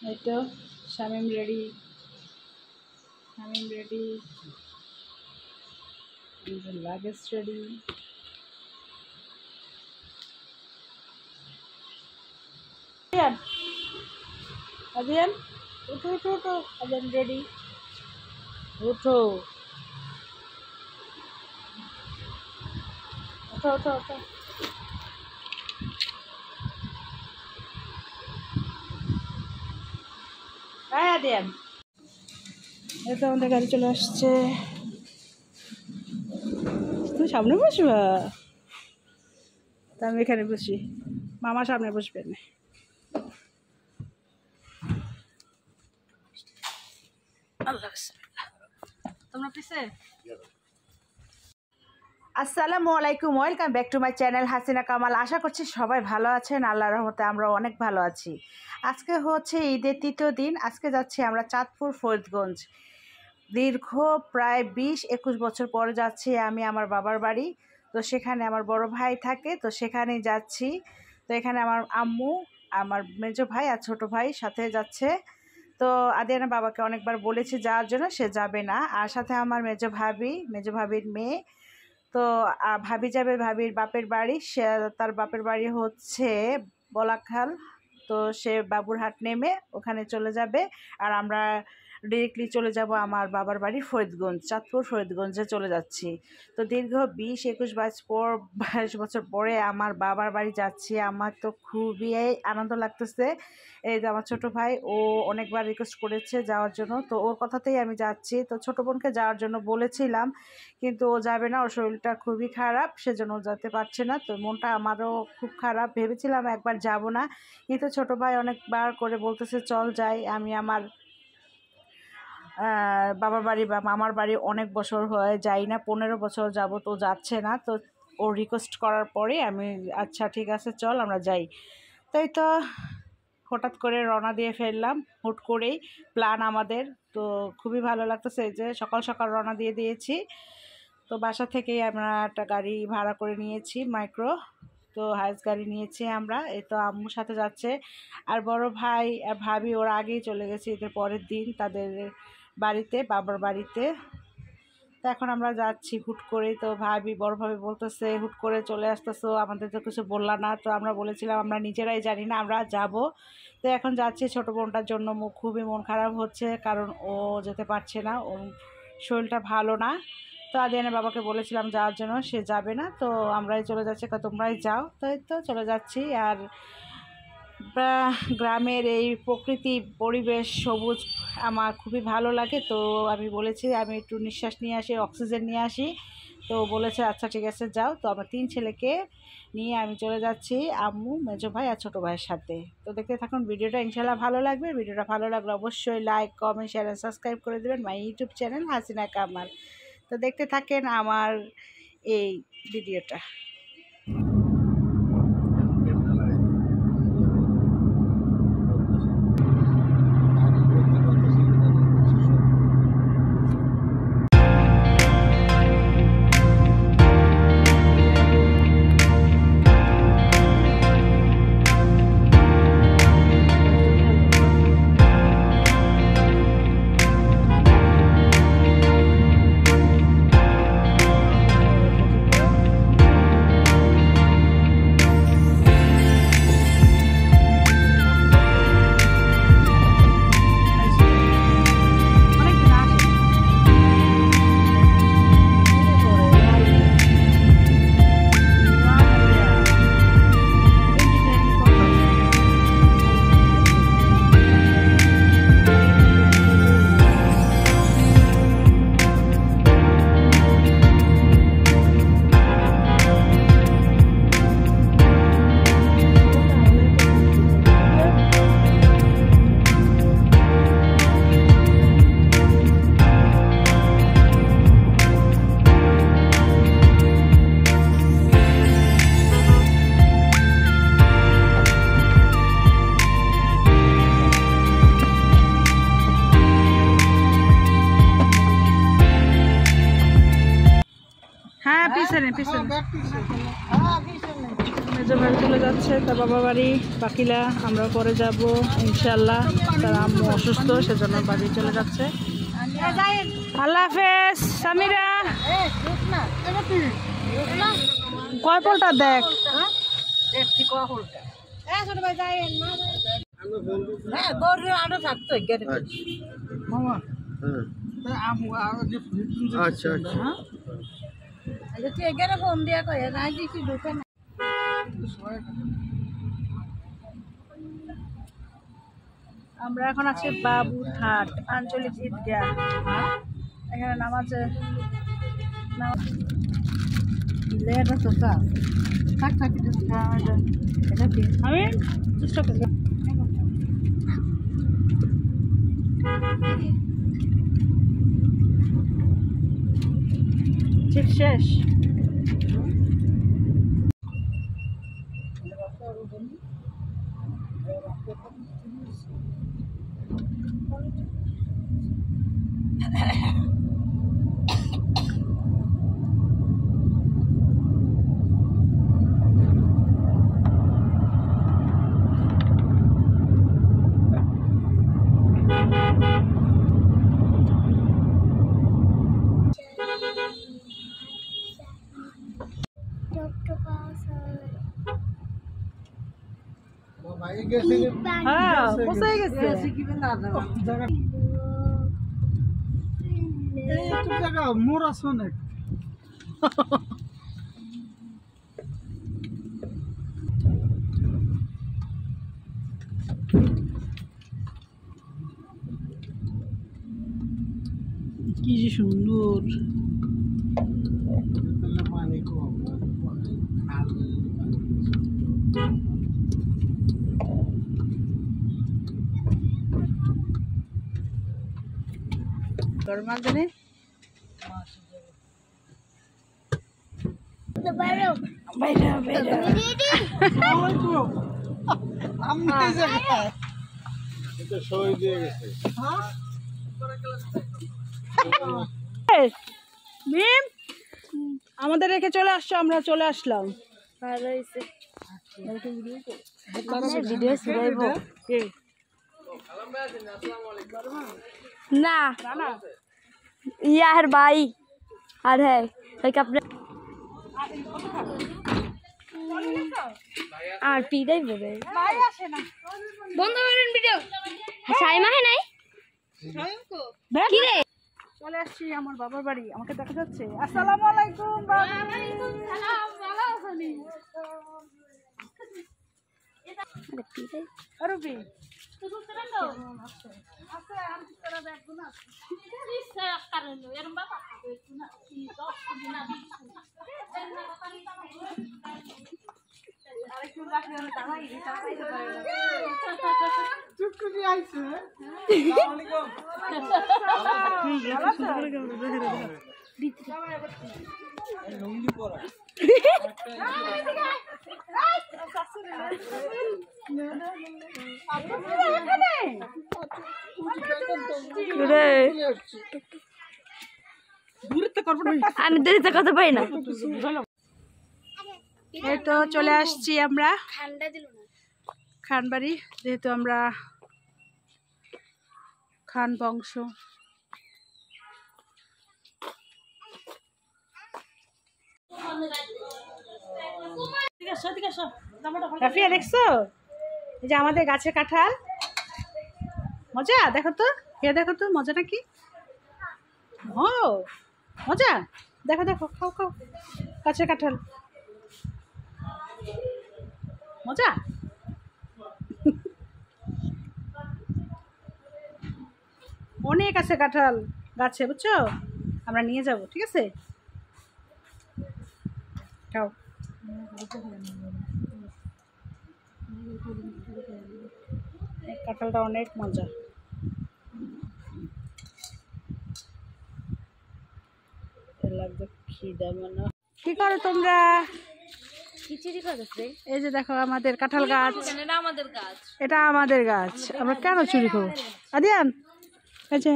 এই তো Shamim ready, luggage ready. Adiyan উঠো উঠো উঠো, আদিয়ান রেডি, উঠো উঠো উঠো উঠো। হ্যাঁ আদিয়ান, এই তো আমাদের গাড়ি চলে আসছে। তুমি সামনে বসবা, তা আমি এখানে বসি, মামা সামনে বসবেন। আল্লাহ তোমরা পিছে। আসসালামু আলাইকুম, welcome back to my channel Hasina Kamal. আশা করছি সবাই ভালো আছেন, আল্লাহর রহমতে আমরা অনেক ভালো আছি। আজকে হচ্ছে ঈদের তৃতীয় দিন। আজকে যাচ্ছি আমরা চাঁদপুর ফরিদগঞ্জ। দীর্ঘ প্রায় 20-21 বছর পরে যাচ্ছি আমি আমার বাবার বাড়ি। তো সেখানে আমার বড় ভাই থাকে, তো সেখানেই যাচ্ছি। তো এখানে আমার আম্মু, আমার মেজো ভাই আর ছোটো ভাই সাথে যাচ্ছে। তো আদিয়ানের বাবাকে অনেকবার বলেছি যাওয়ার জন্য, সে যাবে না। আর সাথে আমার মেজো ভাবির মেয়ে। তো ভাবি যাবে ভাবির বাপের বাড়ি। সে তার বাপের বাড়ি হচ্ছে বলাখাল। তো সে বাবুরহাট নেমে ওখানে চলে যাবে। আর আমরা ডিরেক্টলি চলে যাব আমার বাবার বাড়ি ফরিদগঞ্জ, চাঁদপুর ফরিদগঞ্জে চলে যাচ্ছি। তো দীর্ঘ 20-21 বছর পরে আমার বাবার বাড়ি যাচ্ছি। আমার তো খুবই আনন্দ লাগতেছে। এই যে আমার ছোটো ভাই, ও অনেকবার রিকোয়েস্ট করেছে যাওয়ার জন্য, তো ওর কথাতেই আমি যাচ্ছি। তো ছোটো বোনকে যাওয়ার জন্য বলেছিলাম, কিন্তু ও যাবে না, ওর শরীরটা খুবই খারাপ, সেজন্য ও যেতে পারছে না। তো মনটা আমারও খুব খারাপ, ভেবেছিলাম একবার যাব না, কিন্তু ছোটো ভাই অনেকবার করে বলতেছে চল যাই। আমি আমার বাবার বাড়ি বা মামার বাড়ি অনেক বছর হয়ে যাই না, 15 বছর যাব, তো যাচ্ছে না। তো ও রিকোয়েস্ট করার পরে আমি আচ্ছা ঠিক আছে চল আমরা যাই। তাই তো হঠাৎ করে রওনা দিয়ে ফেললাম, হুট করেই প্ল্যান আমাদের। তো খুবই ভালো লাগতেছে যে সকাল সকাল রওনা দিয়ে দিয়েছি। তো বাসা থেকেই আমরা একটা গাড়ি ভাড়া করে নিয়েছি, মাইক্রো। তো হাইস গাড়ি নিয়েছি আমরা। এই তো আম্মুর সাথে যাচ্ছে। আর বড় ভাই আর ভাবি ওরা আগেই চলে গেছে ঈদের পরের দিন তাদের বাড়িতে, বাবার বাড়িতে। তো এখন আমরা যাচ্ছি হুট করে। তো বড় ভাবি বলতেছে হুট করে চলে আসতেছো, আমাদের তো কিছু বললা না। তো আমরা বলেছিলাম আমরা নিজেরাই জানি না আমরা যাব। তো এখন যাচ্ছি। ছোটো বোনটার জন্য খুবই মন খারাপ হচ্ছে, কারণ ও যেতে পারছে না, ও শরীরটা ভালো না। তো আদিয়ানের বাবাকে বলেছিলাম যাওয়ার জন্য, সে যাবে না। তো আমরাই চলে যাচ্ছি, তোমরাই যাও। তাই তো চলে যাচ্ছি। আর গ্রামের এই প্রকৃতি পরিবেশ সবুজ আমার খুবই ভালো লাগে। তো আমি বলেছি আমি একটু নিঃশ্বাস নিয়ে আসি, অক্সিজেন নিয়ে আসি। তো বলেছে আচ্ছা ঠিক আছে যাও। তো আমার 3 ছেলেকে নিয়ে আমি চলে যাচ্ছি, আম্মু, মেজো ভাই আর ছোটো ভাইয়ের সাথে। তো দেখতে থাকুন ভিডিওটা, ইনশাল্লাহ ভালো লাগবে। ভিডিওটা ভালো লাগলে অবশ্যই লাইক, কমেন্ট, শেয়ার আর সাবস্ক্রাইব করে দেবেন my YouTube channel Hasina Kamal. তো দেখতে থাকেন আমার এই ভিডিওটা। হ্যাঁ পিছনে পিছনে। মেজো ভাই চলে যাচ্ছে তার বাবা বাড়ি, বাকিলা আমরা পরে যাব ইনশাল্লাহ। তার আম্মু অসুস্থ, সেজন্য বাড়ি চলে যাচ্ছে। আল্লাহ হাফেজ। সামিরা কয় পোলটা দেখ, আচ্ছা আচ্ছা ফোন দিয়া কয়ে না কি ঢুকে না। আমরা এখন আছি বাবুঘাট আঞ্চলিক ঈদগাহ। এখানে নামাজে আমি চেষ্টা করি। ঠিক শেষ। হ্যাঁ কোথায় গেছে? মোর আছে অনেক। কি যে সুন্দর। পানি কম গরমাল দিনে আমাদের রেখে চলে আসছো, আমরা চলে আসলাম। না ইয়ার ভাই আর হ্যাঁ আপনি আর পিটাই বলে বন্ধ করেন ভিডিও। সাইমা হে নাই কি রে? চলে আসছি আমার বাবার বাড়ি, আমাকে দেখা যাচ্ছে। আসসালামু আলাইকুম। রবি আমি দেরিতে কথা পাই না। এই তো চলে আসছি আমরা খানবাড়ি, যেহেতু আমরা খান বংশ। রাফিয়া দেখছো এই যে আমাদের গাছের কাঁঠাল, মজা দেখো তো, খেয়ে দেখো তো মজা নাকি। ও মজা, দেখো দেখো, খাও খাও গাছের কাঁঠাল, মজা। অনেক আছে কাঁঠাল গাছে, বুঝছো, আমরা নিয়ে যাব, ঠিক আছে, খাও। কাঁঠালটা অনেক মজা। লাগবে খিদা মনে। কি করো তোমরা? এই যে দেখো আমাদের কাঁঠাল গাছ, এটা আমাদের গাছ, আমরা কেন চুরি করবো? আদিয়ান এই যে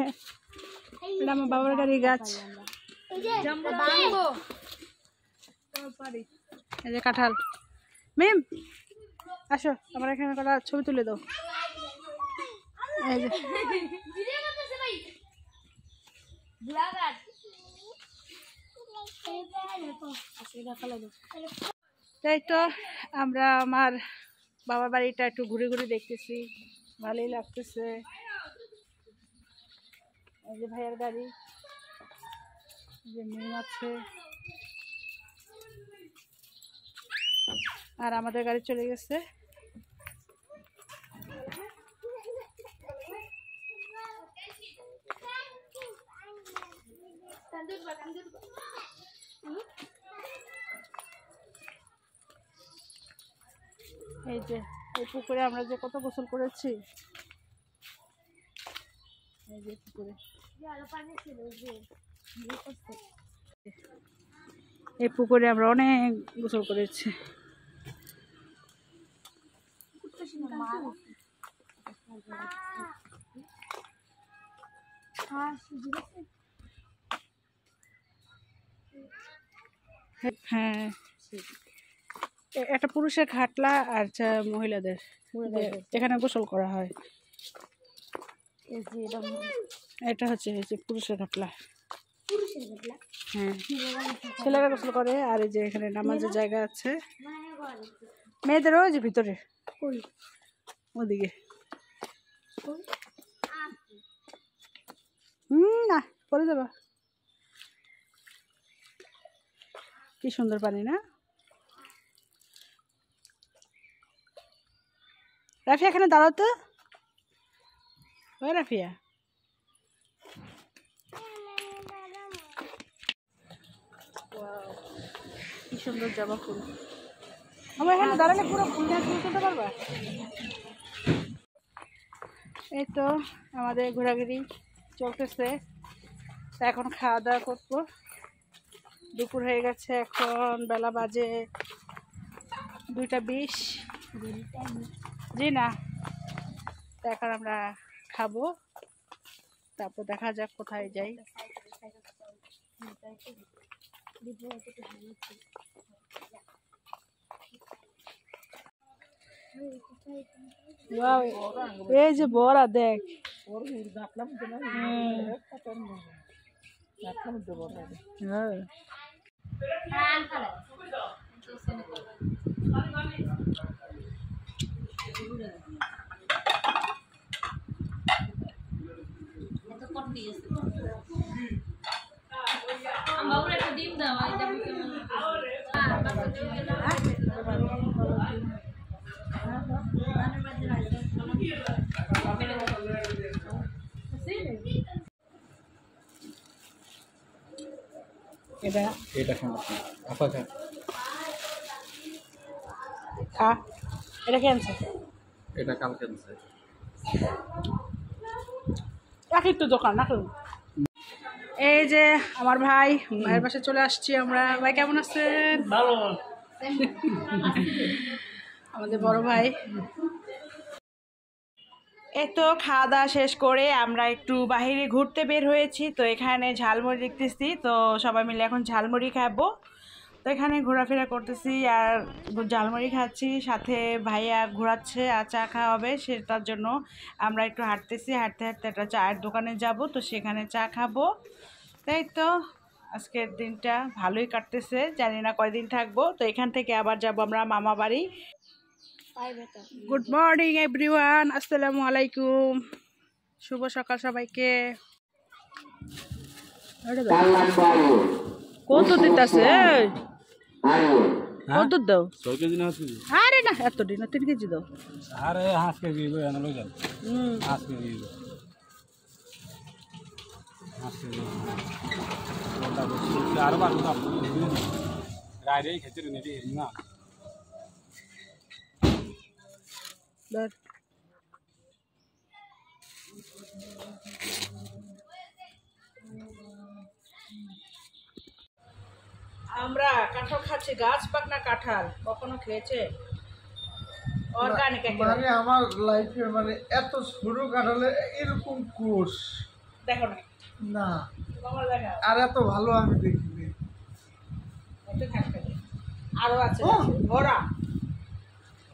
এটা আমার বাবার গাড়ির গাছ। এই যে কাঁঠাল মিম আসো আমার এখানে কটা ছবি তুলে দাও। এই যে তাই তো আমরা আমার বাবার বাড়িটা একটু ঘুরে ঘুরে দেখতেছি, ভালোই লাগতেছে। এই যে ভাইয়ের গাড়ি, এই যে মিম আছে, আর আমাদের গাড়ি চলে গেছে। এই যে এই পুকুরে আমরা যে কত গোসল করেছি, এই যে পুকুরে, এই পুকুরে আমরা অনেক গোসল করেছি। হ্যাঁ একটা পুরুষের খাটলা আর মহিলাদের যেখানে গোসল করা হয়। এটা হচ্ছে পুরুষের খাটলা। হ্যাঁ ছেলেরা গোসল করে, আর এই যে এখানে নামাজের জায়গা আছে মেয়েদেরও, যে ভিতরে ওদিকে। না পরে যাবা। কি সুন্দর পানি না? রাফিয়া এখানে দাঁড়াও তো। ওই রাফিয়া, কি সুন্দর জবা ফুল। আমার এখানে দাঁড়ালে পুরো ফুল গাছ তুলতে পারবা। এই তো আমাদের ঘোরাঘুরি চলতেছে। এখন খাওয়া দাওয়া করবো, দুপুর হয়ে গেছে, এখন বেলা বাজে 2:20। জি না, এখন আমরা খাবো, তারপর দেখা যাক কোথায় যাই। এই যে বড়া দেখ, এটা এটা ক্যান্সার, এটা কাল ক্যান্সার। একই তো দোকান না। এই যে আমার ভাইয়ের পাশে চলে আসছি আমরা। ভাই কেমন আছেন? ভালো। আমাদের বড় ভাই। এই তো খাওয়া দাওয়া শেষ করে আমরা একটু বাইরে ঘুরতে বের হয়েছি। তো এখানে ঝালমুড়ি দেখতেছি, তো সবাই মিলে এখন ঝালমুড়ি খাবো। তো এখানে ঘোরাফেরা করতেছি আর ঝালমুড়ি খাচ্ছি, সাথে ভাইয়া ঘোরাচ্ছে আর চা খাওয়া হবে, সেটার জন্য আমরা একটু হাঁটতেছি। হাঁটতে হাঁটতে একটা চায়ের দোকানে যাব, তো সেখানে চা খাবো। তাই তো আজকের দিনটা ভালোই কাটতেছে, জানি না কয়দিন থাকবো। তো এখান থেকে আবার যাব আমরা মামা বাড়ি। গুড মর্নিং এভরিওয়ান, আসসালামু আলাইকুম, শুভ সকাল সবাইকে। কত দিতেছে? কত দাও? 6 কেজি না? আরে না এত দিন 3 কেজি দাও। আরে 5 কেজি এনে লই যান। 5 কেজি 5 কেজি ওটা বলছি আর বার না গাড়ি খেতে নিতে না। ধর আমরা কাঁঠাল খাচ্ছি, গাছ পাকনা কাঁঠাল। কখনো খেয়েছে? অর্গানিক মানে আমার লাইফে মানে এত ছোট কাঁঠালে এরকম কোষ দেখো না। না, তোমার দেখা আর এত ভালো আমি দেখিনি। একটু থাকতে আরো আছে ভরা।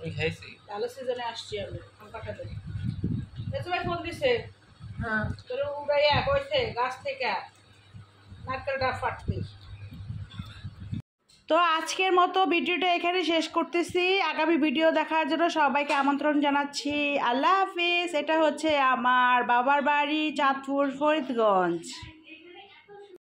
আমি খাইছি ভালো সিজনে আসছি আমি আম কাটাতে ভাই ফোন দিছে হ্যাঁ তোর উড়াইয়া কইছে গাছ থেকে নারকেলটা ফাটতি। তো আজকের মতো ভিডিওটা এখানে শেষ করতেছি। আগামী ভিডিও দেখার জন্য সবাইকে আমন্ত্রণ জানাচ্ছি। আল্লাহ হাফিজ। এটা হচ্ছে আমার বাবার বাড়ি চাঁদপুর ফরিদগঞ্জ।